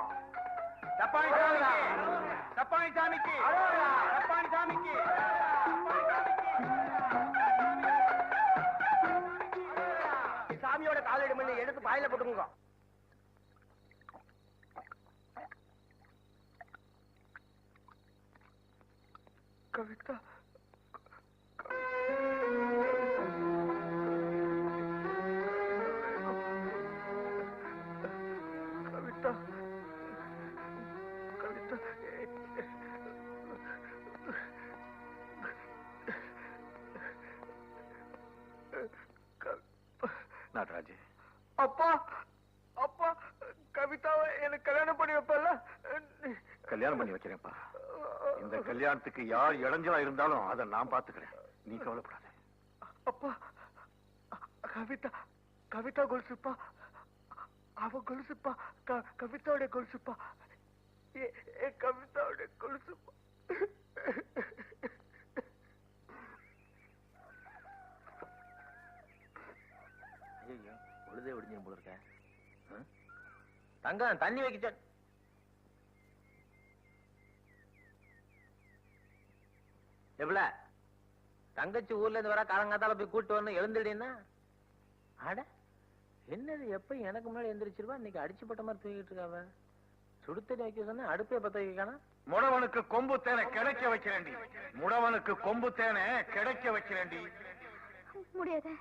தப்பாணி சாமிக்கு தப்பாணி சாமிக்கு. சாமியோட காலடி மண்ணை எடுத்து பாயில போட்டுங்க. கவிதா கவிதா கவிதா நடராஜே, அப்பா அப்பா கவிதாவை எனக்கு கல்யாணம் பண்ணி வைப்பல. கல்யாணம் பண்ணி வைக்கிறேன்ப்பா. இந்த கல்யாணத்துக்கு யார் இளைஞரா இருந்தாலும் அதை நான் பாத்துக்கிறேன். நீ கவலைப்படாத. அப்பா கவிதா கவிதா கொலுசுப்பா. அவ கொலுசுப்பா. கவிதாவோட கொலுசுப்பா. கவிதாவோட கொலுசுப்பா. பொழுதே விடிஞ்சு போல இருக்க. தங்கம் தண்ணி வைக்க எவ்வள தங்கச்சி ஊர்ல இருந்து வர காலங்காத்தால போய் கூட்டு வரணும் எழுந்துடுன்னா. அட என்னது எப்ப எனக்கு முன்னாடி எந்திரிச்சிருவா, இன்னைக்கு அடிச்சு போட்ட மாதிரி தூக்கிட்டு இருக்காவ. சுடுத்தண்ணி வைக்க சொன்னா அடுப்பே பத்த வைக்கானா. முடவனுக்கு கொம்பு தேனை கிடைக்க வைக்கிறேன்டி, முடவனுக்கு கொம்பு தேனை கிடைக்க வைக்கிறேன்டி. முடியாது,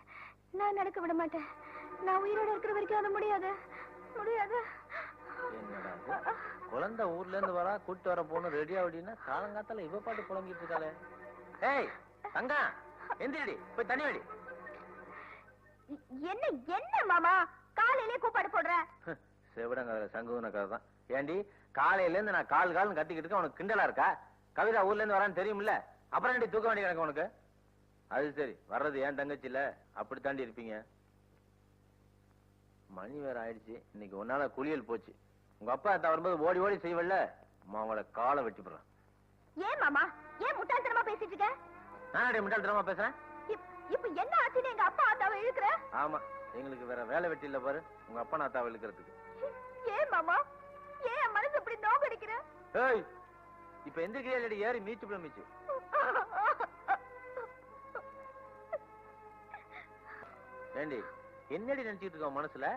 நான் நடக்க விட மாட்டேன். நான் உயிரோட இருக்கிற வரைக்கும் அது முடியாது, முடியாது. என்னடா இது? குழந்தை ஊர்ல இருந்து வரா கூட்டு வர போன ரெடியா அப்படின்னா காலங்காத்தால இவ பாட்டு புலம்பிட்டு இருக்காளே. ஏய் தங்கா எந்திரடி போய் தண்ணி வெடி. என்ன என்ன மாமா காலையிலே கூப்பாடு போடுற? செவிடங்க சங்குன கதை தான். ஏண்டி காலையில இருந்து நான் கால் கால்னு கட்டிக்கிட்டு இருக்க, உனக்கு கிண்டலா இருக்கா? கவிதா ஊர்ல இருந்து வரான்னு தெரியுமில்ல, அப்புறம் ஏண்டி தூக்க வேண்டிய கணக்கு உனக்கு? அது சரி, வர்றது ஏன் தங்கச்சி இல்ல, அப்படி தாண்டி இருப்பீங்க. மணி வேற ஆயிடுச்சு, இன்னைக்கு ஒன்னால குளியல் போச்சு. உங்க அப்பா அத்தா வரும்போது ஓடி ஓடி செய்வல்ல, மாவளை காலை வெட்டி போடுறான். ஏன் மாமா ஏன் முட்டாள்தனமா பேசிட்டு இருக்க? நான் முட்டாள்தனமா பேசுறேன்? இப்ப என்ன ஆச்சுன்னு எங்க அப்பா அத்தாவை இழுக்கிற? ஆமா, எங்களுக்கு வேற வேலை வெட்டி இல்ல பாரு, உங்க அப்பா நான் அத்தாவை இழுக்கிறதுக்கு. ஏன் மாமா ஏன் என் மனசு இப்படி நோக்கடிக்கிற? ஏய் இப்ப எந்திரிக்கிறீ ஏறி மீச்சு போல மீச்சு. ஏண்டி என்னடி நினைச்சிட்டு இருக்க மனசுல?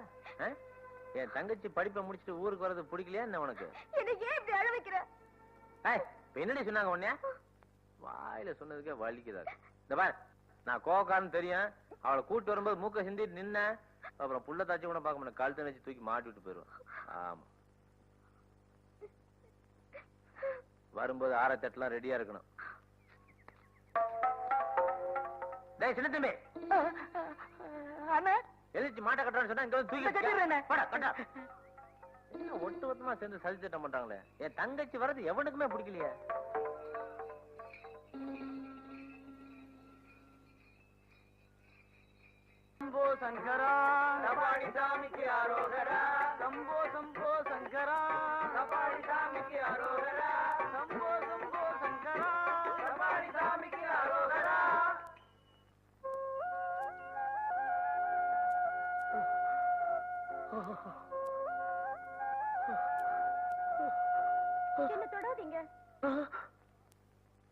என் தங்கச்சி படிப்பை முடிச்சுட்டு ஊருக்கு வர்றது பிடிக்கலையா என்ன உனக்கு? என்ன ஏன் இப்படி அழ வைக்கிற? என்னடி சொன்னாங்க உன்னைய? வாயில சொன்னதுக்கே வலிக்குதா? இந்த பாரு, நான் கோவக்காரன்னு தெரியும், அவளை கூட்டு வரும்போது மூக்க சிந்திட்டு நின்ன, அப்புறம் புள்ள தாச்சி கூட பார்க்க முடியும், கழுத்தை நினைச்சு தூக்கி மாட்டி விட்டு போயிருவான். ஆமா, வரும்போது ஆரத்தட்டுலாம் ரெடியா இருக்கணும். டேய் சின்ன தம்பி, எழுச்சி மாட்ட கட்டுறான்னு சொன்னா இங்க வந்து தூக்கி ஒட்டு மொத்தமா சேர்ந்து சதி திட்டம் பண்றாங்களே. என் தங்கச்சி வர்றது எவனுக்குமே பிடிக்கலையே. சம்போ சங்கரா கபாடி சாமிக்கு அரோகரா, சம்போ சம்போ சங்கரா கபாடி சாமிக்கு அரோகரா, சம்போ சம்போ சங்கரா கபாடி சாமிக்கு அரோகரா. என்ன தொடாதீங்க.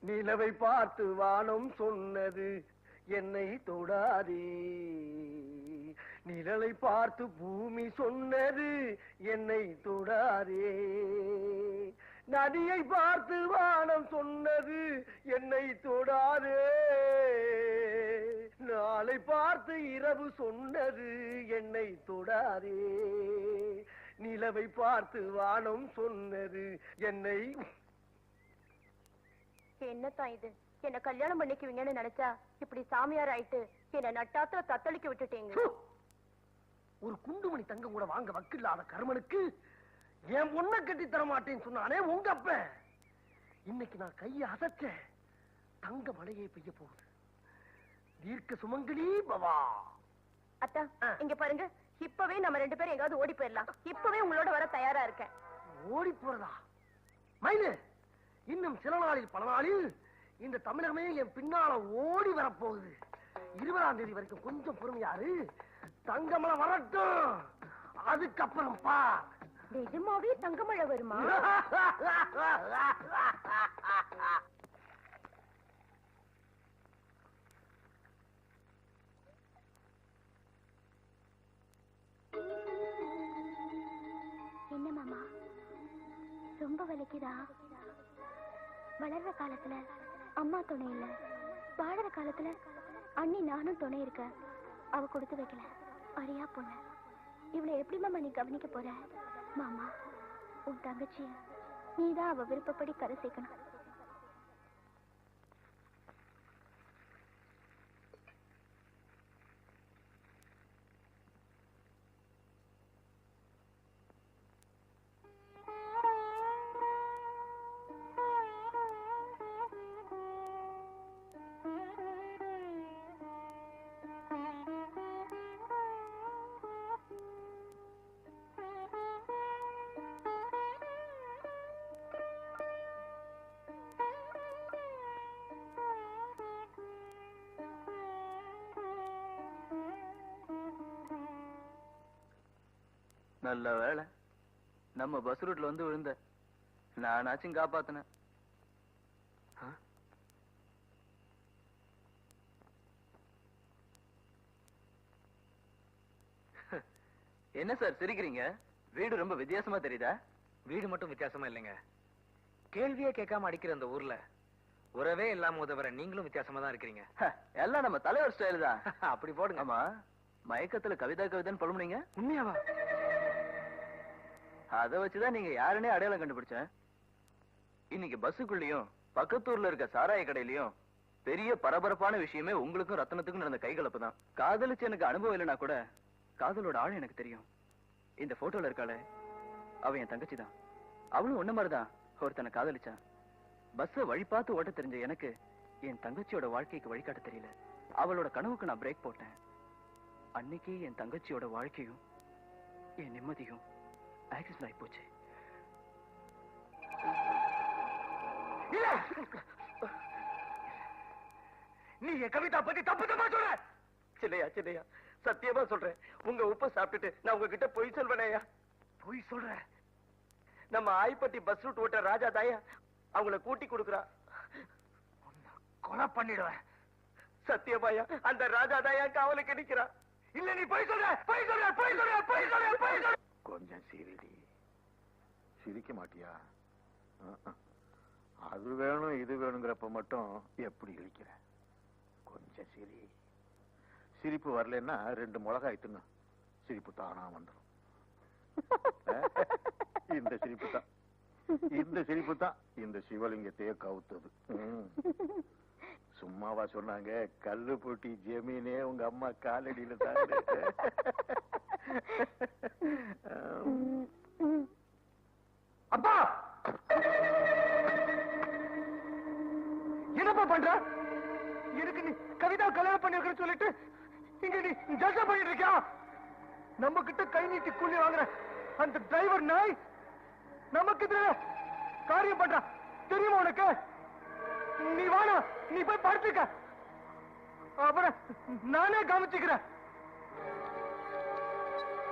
நிலவை பார்த்து வானம் சொன்னது என்னை தொடாதே, நிழலை பார்த்து பூமி சொன்னது என்னை தொடாதே, நதியை பார்த்து வானம் சொன்னது என்னை தொடாதே, நாளை பார்த்து இரவு சொன்னது என்னை தொடாதே, நிலவை பார்த்து வானம் சொன்னது என்னை. என்னத்தான் இது? என்ன கல்யாணம் பண்ணிக்குவீங்கன்னு நினைச்சா இப்படி சாமியார் ஆயிட்டு என்ன நட்டாத்துல தத்தளிக்க விட்டுட்டீங்க. ஒரு குண்டுமணி தங்கம் கூட வாங்க வக்கில்லாத கர்மனுக்கு என் பொண்ணை கட்டி தர மாட்டேன்னு சொன்னானே உங்க அப்ப. இன்னைக்கு நான் கையை அசைச்சேன், தங்க மழையே பெய்ய போகுது. தீர்க்க சுமங்கலி பவா. அத்தா இங்க பாருங்க, இப்பவே நம்ம 2 பேரும் எங்காவது ஓடி போயிடலாம். இப்பவே உங்களோட வர தயாரா இருக்கேன். ஓடி போறதா? மயிலு, இன்னும் சில நாளில் பல நாளில் இந்த தமிழகமே என் பின்னால ஓடி வரப்போகுது. 20ஆம் தேதி வரைக்கும் கொஞ்சம் பொறுமையாரு, தங்கமலை வரட்டும், அதுக்கப்புறம் பா. நிஜமாவே தங்கமழை வருமா? என்ன மாமா ரொம்ப வலிக்குதா? வளர்ற காலத்துல அம்மா துணை இல்ல, வாழற காலத்துல அண்ணி நானும் துணை இருக்க. அவ கொடுத்து வைக்கல, அரியா பொண்ணு. இவளை எப்படி மாமா நீ கவனிக்க போற? மாமா, உன் தங்கச்சிய நீதான் அவ விருப்பப்படி கரை சேர்க்கணும். நல்ல வேலை நம்ம பஸ் ரூட்ல வந்து விழுந்த, நானாச்சும் காப்பாத்தினேன். என்ன சார் சிரிக்கிறீங்க? வீடு ரொம்ப வித்தியாசமா தெரியுதா? வீடு மட்டும் வித்தியாசமா இல்லைங்க, கேள்வியே கேட்காம அடிக்கிற அந்த ஊர்ல உறவே இல்லாம உதவுற நீங்களும் வித்தியாசமா தான் இருக்கிறீங்க. எல்லாம் நம்ம தலைவர் ஸ்டைல் தான். அப்படி போடுங்க. ஆமா, மயக்கத்துல கவிதா கவிதான்னு புலம்புனீங்க. உண்மையாவா? அதை வச்சுதான் நீங்க யாருன்னே அடையாளம் கண்டுபிடிச்சேன். இன்னைக்கு பஸ்ஸுக்குள்ளயும் பக்கத்தூர்ல இருக்க சாராய கடையிலயும் பெரிய பரபரப்பான விஷயமே உங்களுக்கும் ரத்தனத்துக்கும் நடந்த கைகலப்பு தான். காதலிச்சு எனக்கு அனுபவம் இல்லைன்னா கூட காதலோட ஆழம் எனக்கு தெரியும். இந்த போட்டோல இருக்காளே, அவ என் தங்கச்சி தான். அவளும் ஒண்ணு மாதிரிதான் ஒருத்தனை காதலிச்சா. பஸ்ஸ வழி பார்த்து ஓட்ட தெரிஞ்ச எனக்கு என் தங்கச்சியோட வாழ்க்கைக்கு வழிகாட்ட தெரியல. அவளோட கனவுக்கு நான் பிரேக் போட்டேன். அன்னைக்கு என் தங்கச்சியோட வாழ்க்கையும் என் நிம்மதியும் ஆக்சிஸ் ஆகி போச்சு. நீ என் கவிதா பத்தி தப்பு தப்பா சொல்ற. சின்னையா சின்னையா, சத்தியமா சொல்றேன், உங்க உப்பை சாப்பிட்டுட்டு நான் உங்ககிட்ட பொய் சொல்வேனையா? பொய் சொல்ற? நம்ம ஆய்பட்டி பஸ் ரூட் ஓட்ட ராஜா தாயா அவங்கள கூட்டி கொடுக்குறா. கொலை பண்ணிடுவேன். சத்தியமாயா, அந்த ராஜா தாயா காவலுக்கு நிக்கிறா. இல்ல நீ பொய் சொல்ற, பொய் சொல்ற, பொய் சொல்ற, பொய் சொல்ற, பொய் சொல்ற. கொஞ்சம் சிரிடி. சிரிக்க மாட்டியா? அது வேணும் இது வேணுங்கிறப்ப மட்டும் எப்படி இழிக்கிற? கொஞ்சம் சிரி. சிரிப்பு வரலன்னா 2 மிளகாய் தின்னு, சிரிப்பு தானா வந்துடும். இந்த சிரிப்பு தான், இந்த சிரிப்பு தான் இந்த சிவலிங்கத்தையே கவுத்தது. சும்மாவா சொன்னாங்க? கல்லு போட்டி ஜெமீனே உங்க அம்மா காலடியில தான். அப்பா என்னப்பா பண்ற? எனக்கு நீ கவிதா கல்யாணம் பண்ணிருக்க சொல்லிட்டு இங்க நீ ஜல்சா பண்ணிட்டு இருக்கியா? நம்ம கிட்ட கை நீட்டி கூலி வாங்குற அந்த டிரைவர் நாய் நமக்கு காரியம் பண்ற தெரியுமா உனக்கு? நீ வாடா, நீ போய் படுத்துக்க, அப்புறம் நானே கவனிச்சுக்கிறேன்.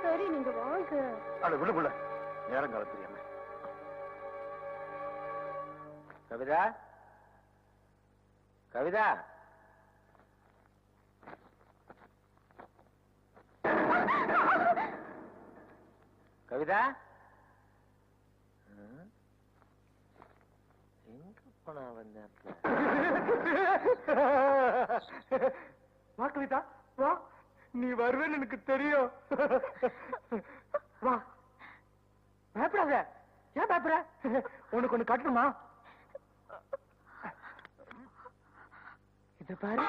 சரி நீங்க வாங்க. அட விழுப்புல நேரம் கால தெரியாம. கவிதா, கவிதா, கவிதா, எங்க போனா வந்த? வா கவிதா வா, நீ வருவேன்னு எனக்கு தெரியும். வா, பயப்படாத. ஏன் பயப்படுற? உனக்கு ஒண்ணு காட்டணுமா? இத பாரு.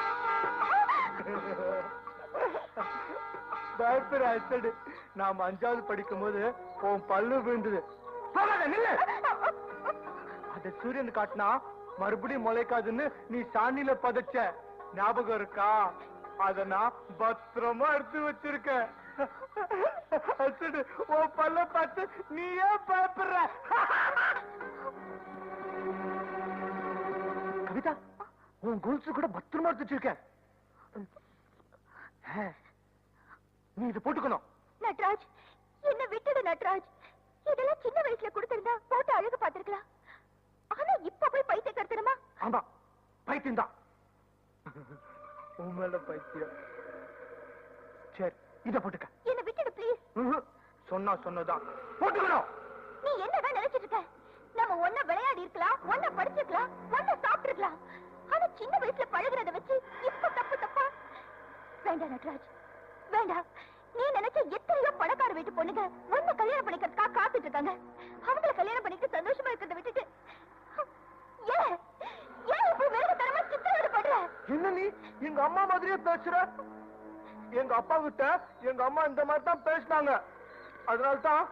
பயப்படுற அசடு. நாம 5வது படிக்கும் போது உன் பல்லு விழுந்தது. போகாத, நில்லு. அத சூரியன் காட்டினா மறுபடியும் முளைக்காதுன்னு நீ சாணியில பதைச்ச ஞாபகம் இருக்கா? அத நான் பத்திரமா எடுத்து வச்சிருக்க. அசடு, உன் பல்ல பார்த்து நீ ஏன் பயப்படுற? கவிதா, உன் கொலுசு கூட பத்திரமா எடுத்து வச்சிருக்க. நீ இதை போட்டுக்கணும். நட்ராஜ், என்ன விட்டுடு நட்ராஜ். இதெல்லாம் சின்ன வயசுல கொடுத்திருந்தா போட்டு அழகு பார்த்திருக்கலாம். ஆனா இப்ப போய் பைத்திய கருத்துறமா? ஆமா, பைத்தியம் தான். உன் மேல பைத்தியம். சரி, இத போட்டுக்க. என்ன விட்டுடு ப்ளீஸ். சொன்னா சொன்னதான் போட்டுக்கணும். நீ என்னதான் நினைச்சிட்டு இருக்க? நம்ம ஒண்ணா விளையாடி இருக்கலாம், ஒண்ணா படிச்சிருக்கலாம், ஒண்ணா சாப்பிட்டுருக்கலாம். ஆனா சின்ன வயசுல பழகுறத வச்சு இப்ப தப்பு தப்பா? வேண்டாம் நட்ராஜ், வேண்டாம். நீ நினைச்ச எத்தனையோ பணக்கார வீட்டு பொண்ணுங்க ஒண்ணு கல்யாணம் பண்ணிக்கிறதுக்காக காத்துட்டு இருக்காங்க. அவங்களை கல்யாணம் பண்ணிட்டு சந்தோஷமா இருக்கிறத விட்டுட்டு ஏன் இப்ப வேகத்தனமா சித்தரோடு படுற? என்ன நீ எங்க அம்மா மாதிரியே பேசுற? எங்க அப்பா கிட்ட எங்க அம்மா இந்த மாதிரி தான் பேசினாங்க. அதனால்தான்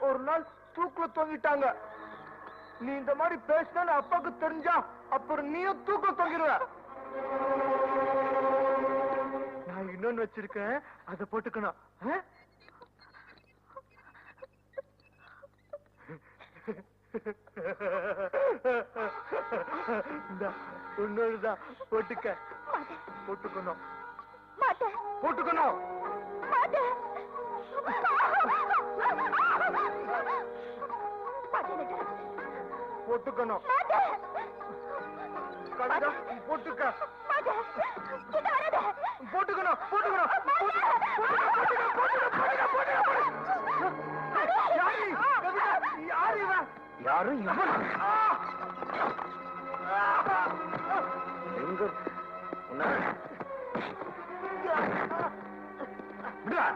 ஒரு நாள் தூக்குல தொங்கிட்டாங்க. நீ இந்த மாதிரி பேசின அப்பாவுக்கு தெரிஞ்சா அப்புறம் நீயும் தூக்குல தொங்கிடுவ. நான் இன்னொன்னு வச்சிருக்கேன், அதை போட்டுக்கணும். இன்னொருதான் போட்டுக்க. போட்டுக்கணும், போட்டுக்கணும். போட்டுக்கணும் கவிதா போட்டுக்க போட்டுக்கணும் போட்டுக்கணும் யாரு இவன் யாரும் இவன் எங்க உன்ன- விடுடா.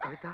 கவிதா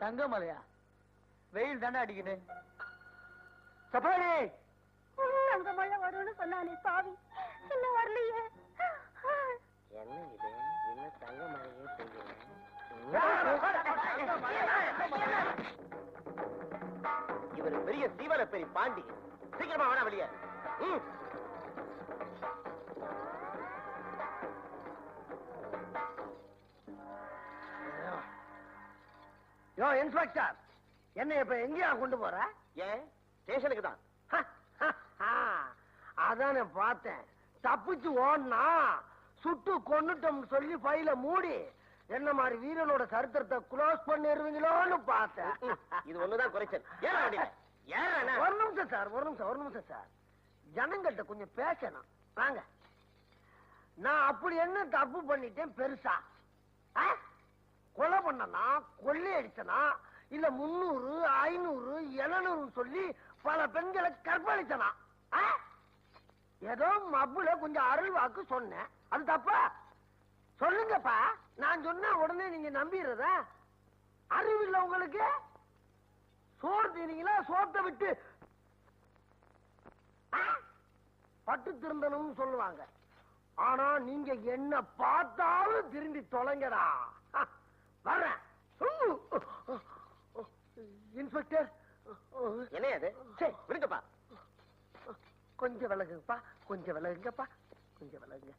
தங்கமலையா? வெயில் தானே அடிக்குது. சப்பாடி தங்கமழை வரும்னு சொன்னானே பாவி, இன்னும் வரலையே. என்ன இது இன்னும் தங்க மழையே பெய்யல. இவர் பெரிய சீவல பெரிய பாண்டி. சீக்கிரமா வேணா வெளியே. யோ இன்ஸ்பெக்டர், என்ன இப்ப எங்கேயா கொண்டு போற? ஏன் ஸ்டேஷனுக்கு தான். அதானே பார்த்தேன். தப்பிச்சு ஓடனா சுட்டு கொன்னுட்டோம்னு சொல்லி ஃபைல மூடி என்ன மாதிரி வீரனோட சரித்திரத்தை க்ளோஸ் பண்ணிடுவீங்களோன்னு பார்த்தேன். இது ஒண்ணுதான் குறைச்சல். ஒரு நிமிஷம் சார், ஒரு நிமிஷம் சார். ஜனங்கள்ட்ட கொஞ்சம் பேசணும். வாங்க. நான் அப்படி என்ன தப்பு பண்ணிட்டேன் பெருசா? கொலை பண்ணனா, கொள்ளை அடிச்சனா, இல்ல 300, 500, 700 சொல்லி பல பெண்களை கற்பழிச்சனா? ஏதோ மப்புல கொஞ்சம் அருள் வாக்கு சொன்னேன், அது தப்பா? சொல்லுங்கப்பா. நான் சொன்னா உடனே நீங்க நம்பிடுறதா? அறிவில்லை உங்களுக்கு? சோறு தீனீங்களா? சோத்தை விட்டு பட்டு திருந்தனும் சொல்லுவாங்க. ஆனா நீங்க என்ன பார்த்தாலும் திரும்பி தொலைங்கடா. வர்றேன். இன்ஸ்பெக்டர், என்ன அது? விடுங்கப்பா. கொஞ்சம் விலகுங்கப்பா, கொஞ்சம் விலகுங்கப்பா, கொஞ்சம் விலகுங்க.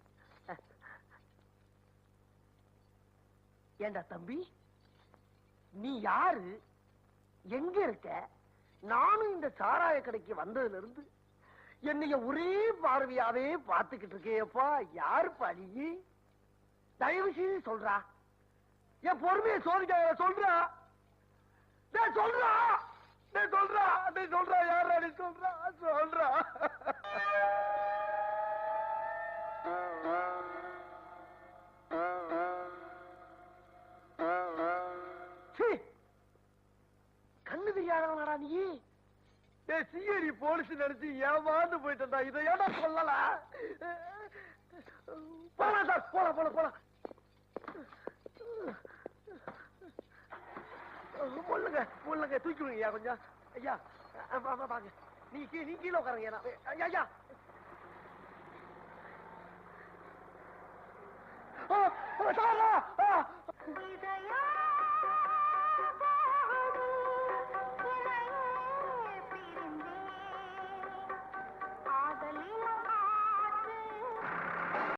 ஏண்டா தம்பி, நீ யாரு, எங்க இருக்க? நானும் இந்த சாராய கடைக்கு வந்ததுல இருந்து என்னைய ஒரே பார்வையாவே பார்த்துக்கிட்டு இருக்கேப்பா. யாருப்பா நீ? தயவு செய்து சொல்றா. என் பொறுமையை சோதிக்க சொல்றா. சொல்றா யாரா நீ? சொல்றா. கண்ணு தெரியாதவனாடா நீ? சிஐடி போலீஸ் நினைச்சு ஏமாந்து போயிட்டா. இதை ஏடா சொல்லல? போலாம் சார், போலாம். முள்ளுங்க தூக்கி விடுங்க கொஞ்சம். ஐயா வாங்க, நீ கீழே உட்காருங்க. ஐயா